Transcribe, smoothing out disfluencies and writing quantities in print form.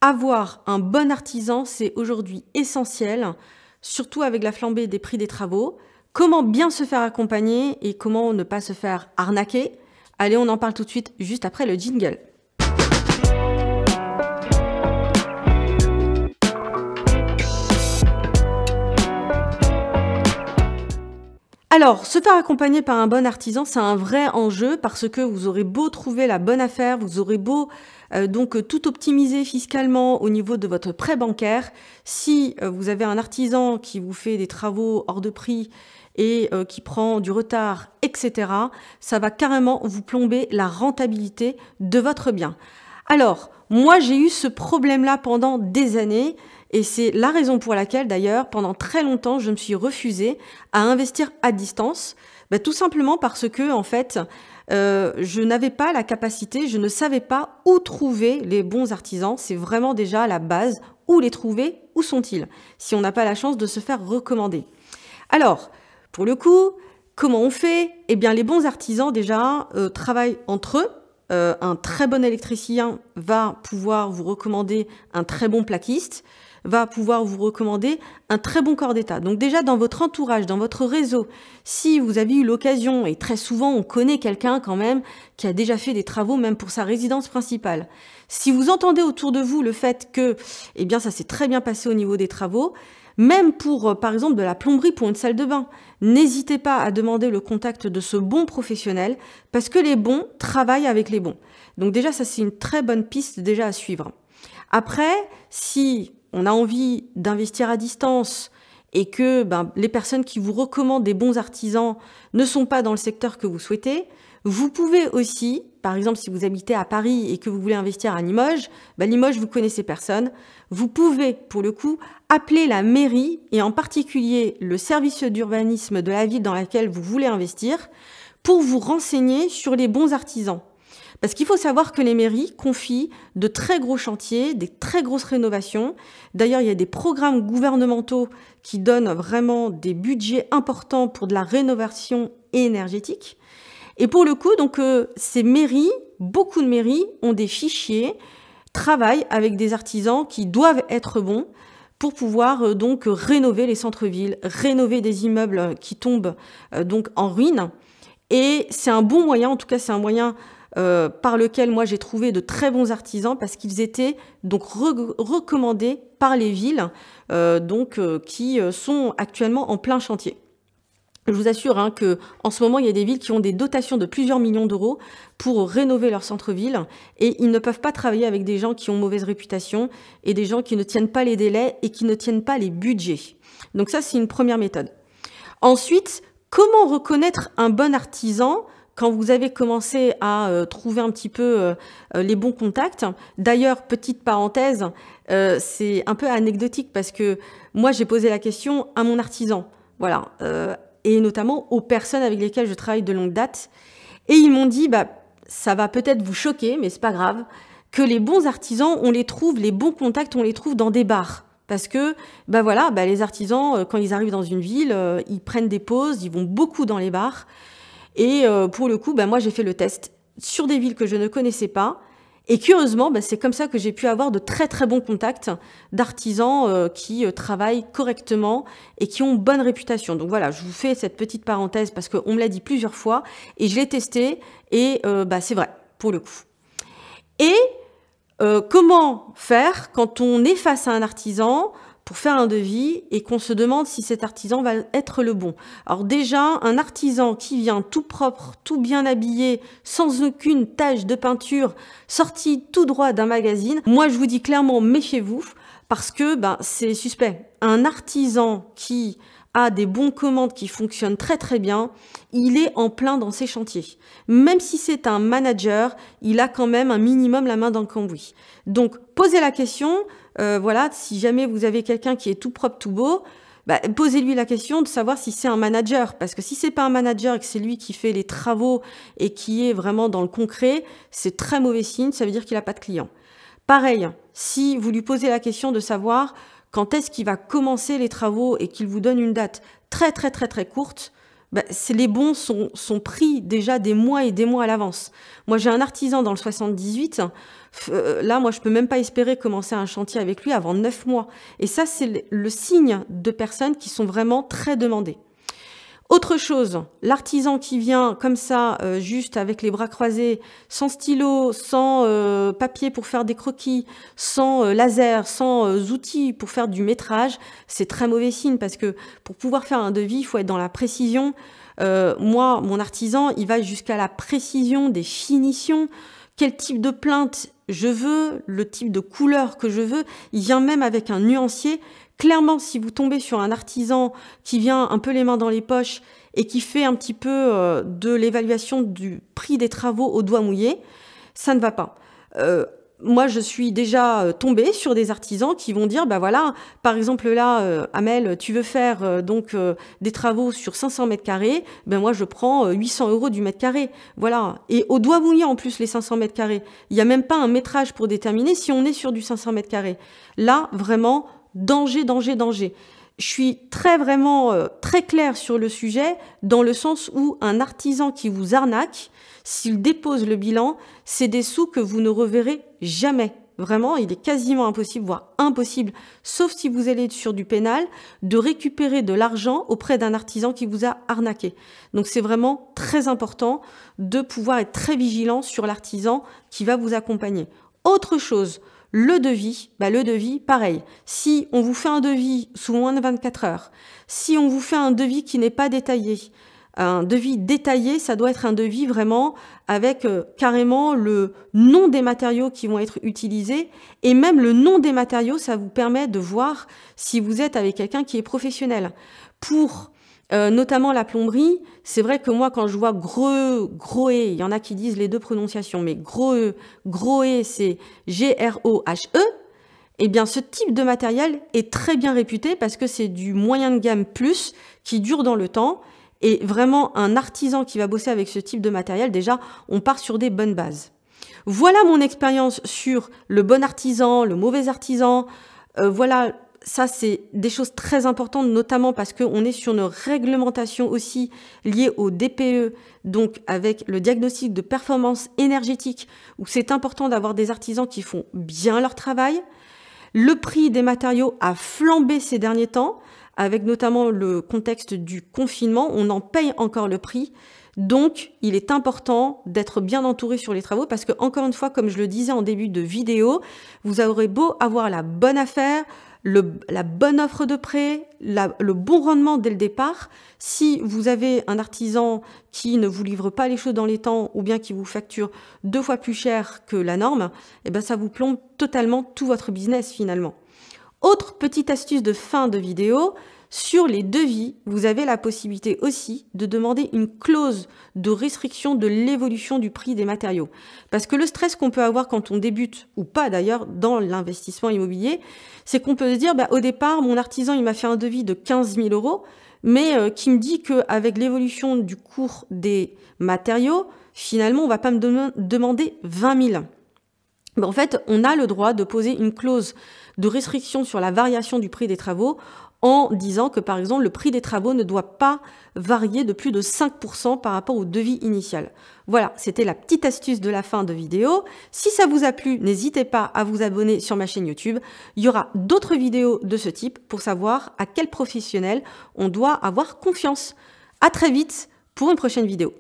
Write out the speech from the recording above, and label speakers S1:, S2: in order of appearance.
S1: Avoir un bon artisan, c'est aujourd'hui essentiel, surtout avec la flambée des prix des travaux. Comment bien se faire accompagner et comment ne pas se faire arnaquer? Allez, on en parle tout de suite, juste après le jingle. Alors, se faire accompagner par un bon artisan, c'est un vrai enjeu parce que vous aurez beau trouver la bonne affaire, vous aurez beau tout optimiser fiscalement au niveau de votre prêt bancaire. Si vous avez un artisan qui vous fait des travaux hors de prix et qui prend du retard, etc., ça va carrément vous plomber la rentabilité de votre bien. Alors, moi, j'ai eu ce problème-là pendant des années. Et c'est la raison pour laquelle, d'ailleurs, pendant très longtemps, je me suis refusée à investir à distance. Tout simplement parce que, en fait, je n'avais pas la capacité, je ne savais pas où trouver les bons artisans. C'est vraiment déjà la base. Où les trouver? Où sont-ils? Si on n'a pas la chance de se faire recommander. Alors, pour le coup, comment on fait? Eh bien, les bons artisans, déjà, travaillent entre eux. Un très bon électricien va pouvoir vous recommander un très bon plaquiste, va pouvoir vous recommander un très bon corps d'état. Donc déjà, dans votre entourage, dans votre réseau, si vous avez eu l'occasion, et très souvent on connaît quelqu'un quand même qui a déjà fait des travaux même pour sa résidence principale, si vous entendez autour de vous le fait que eh bien, ça s'est très bien passé au niveau des travaux, même pour, par exemple, de la plomberie pour une salle de bain, n'hésitez pas à demander le contact de ce bon professionnel parce que les bons travaillent avec les bons. Donc déjà, ça c'est une très bonne piste déjà à suivre. Après, si on a envie d'investir à distance et que les personnes qui vous recommandent des bons artisans ne sont pas dans le secteur que vous souhaitez, vous pouvez aussi, par exemple si vous habitez à Paris et que vous voulez investir à Limoges, Limoges vous connaissez personne, vous pouvez pour le coup appeler la mairie et en particulier le service d'urbanisme de la ville dans laquelle vous voulez investir pour vous renseigner sur les bons artisans. Parce qu'il faut savoir que les mairies confient de très gros chantiers, des très grosses rénovations. D'ailleurs, il y a des programmes gouvernementaux qui donnent vraiment des budgets importants pour de la rénovation énergétique. Et pour le coup, donc, ces mairies, beaucoup de mairies ont des fichiers, travaillent avec des artisans qui doivent être bons pour pouvoir donc rénover les centres-villes, rénover des immeubles qui tombent donc en ruine. Et c'est un bon moyen, en tout cas c'est un moyen par lequel moi j'ai trouvé de très bons artisans parce qu'ils étaient donc recommandés par les villes qui sont actuellement en plein chantier. Je vous assure que en ce moment, il y a des villes qui ont des dotations de plusieurs millions d'euros pour rénover leur centre-ville et ils ne peuvent pas travailler avec des gens qui ont mauvaise réputation et des gens qui ne tiennent pas les délais et qui ne tiennent pas les budgets. Donc ça, c'est une première méthode. Ensuite, comment reconnaître un bon artisan quand vous avez commencé à trouver un petit peu les bons contacts? D'ailleurs, petite parenthèse, c'est un peu anecdotique parce que moi, j'ai posé la question à mon artisan. Voilà. Et notamment aux personnes avec lesquelles je travaille de longue date. Et ils m'ont dit, ça va peut-être vous choquer, mais c'est pas grave, que les bons artisans, on les trouve, les bons contacts, on les trouve dans des bars. Parce que, les artisans, quand ils arrivent dans une ville, ils prennent des pauses, ils vont beaucoup dans les bars. Et pour le coup, moi, j'ai fait le test sur des villes que je ne connaissais pas. Et curieusement, c'est comme ça que j'ai pu avoir de très très bons contacts d'artisans qui travaillent correctement et qui ont bonne réputation. Donc voilà, je vous fais cette petite parenthèse parce qu'on me l'a dit plusieurs fois et je l'ai testé et c'est vrai, pour le coup. Et comment faire quand on est face à un artisan pour faire un devis et qu'on se demande si cet artisan va être le bon. Alors déjà, un artisan qui vient tout propre, tout bien habillé, sans aucune tache de peinture, sorti tout droit d'un magazine, moi je vous dis clairement, méfiez-vous, parce que c'est suspect. Un artisan qui a des bons commandes qui fonctionnent très très bien, il est en plein dans ses chantiers. Même si c'est un manager, il a quand même un minimum la main dans le cambouis. Donc, posez la question, si jamais vous avez quelqu'un qui est tout propre, tout beau, posez-lui la question de savoir si c'est un manager. Parce que si c'est pas un manager et que c'est lui qui fait les travaux et qui est vraiment dans le concret, c'est très mauvais signe, ça veut dire qu'il n'a pas de clients. Pareil, si vous lui posez la question de savoir quand est-ce qu'il va commencer les travaux et qu'il vous donne une date très très très très courte, bah, les bons sont pris déjà des mois et des mois à l'avance. Moi, j'ai un artisan dans le 78. Là, moi, je peux même pas espérer commencer un chantier avec lui avant 9 mois. Et ça, c'est le signe de personnes qui sont vraiment très demandées. Autre chose, l'artisan qui vient comme ça, juste avec les bras croisés, sans stylo, sans papier pour faire des croquis, sans laser, sans outils pour faire du métrage, c'est très mauvais signe parce que pour pouvoir faire un devis, il faut être dans la précision. Moi, mon artisan, il va jusqu'à la précision des finitions, quel type de plainte je veux, le type de couleur que je veux. Il vient même avec un nuancier. Clairement, si vous tombez sur un artisan qui vient un peu les mains dans les poches et qui fait un petit peu de l'évaluation du prix des travaux au doigt mouillé, ça ne va pas. Moi, je suis déjà tombée sur des artisans qui vont dire, bah voilà, par exemple là, Amel, tu veux faire des travaux sur 500 mètres carrés, ben moi je prends 800 € du mètre carré. Voilà. Et au doigt mouillé en plus les 500 mètres carrés. Il n'y a même pas un métrage pour déterminer si on est sur du 500 mètres carrés. Là, vraiment, danger, danger, danger. Je suis vraiment très claire sur le sujet, dans le sens où un artisan qui vous arnaque, s'il dépose le bilan, c'est des sous que vous ne reverrez jamais. Vraiment, il est quasiment impossible, voire impossible, sauf si vous allez sur du pénal, de récupérer de l'argent auprès d'un artisan qui vous a arnaqué. Donc c'est vraiment très important de pouvoir être très vigilant sur l'artisan qui va vous accompagner. Autre chose, le devis, pareil. Si on vous fait un devis sous moins de 24 heures, si on vous fait un devis qui n'est pas détaillé, un devis détaillé, ça doit être un devis vraiment avec carrément le nom des matériaux qui vont être utilisés. Et même le nom des matériaux, ça vous permet de voir si vous êtes avec quelqu'un qui est professionnel. Pour notamment la plomberie, c'est vrai que moi, quand je vois Grohe, il y en a qui disent les deux prononciations, mais Grohe, c'est G-R-O-H-E, eh bien, ce type de matériel est très bien réputé parce que c'est du moyen de gamme plus qui dure dans le temps. Et vraiment, un artisan qui va bosser avec ce type de matériel, déjà, on part sur des bonnes bases. Voilà mon expérience sur le bon artisan, le mauvais artisan. Voilà, ça, c'est des choses très importantes, notamment parce qu'on est sur une réglementation aussi liée au DPE, donc avec le diagnostic de performance énergétique, où c'est important d'avoir des artisans qui font bien leur travail. Le prix des matériaux a flambé ces derniers temps, avec notamment le contexte du confinement, on en paye encore le prix. Donc, il est important d'être bien entouré sur les travaux parce que, encore une fois, comme je le disais en début de vidéo, vous aurez beau avoir la bonne affaire, la bonne offre de prêt, le bon rendement dès le départ. Si vous avez un artisan qui ne vous livre pas les choses dans les temps ou bien qui vous facture 2 fois plus cher que la norme, eh ben, ça vous plombe totalement tout votre business finalement. Autre petite astuce de fin de vidéo, sur les devis, vous avez la possibilité aussi de demander une clause de restriction de l'évolution du prix des matériaux. Parce que le stress qu'on peut avoir quand on débute, ou pas d'ailleurs, dans l'investissement immobilier, c'est qu'on peut se dire, au départ, mon artisan, il m'a fait un devis de 15 000 €, mais qui me dit qu'avec l'évolution du cours des matériaux, finalement, on va pas me demander 20 000. En fait, on a le droit de poser une clause de restriction sur la variation du prix des travaux en disant que, par exemple, le prix des travaux ne doit pas varier de plus de 5% par rapport au devis initial. Voilà, c'était la petite astuce de la fin de vidéo. Si ça vous a plu, n'hésitez pas à vous abonner sur ma chaîne YouTube. Il y aura d'autres vidéos de ce type pour savoir à quel professionnel on doit avoir confiance. À très vite pour une prochaine vidéo.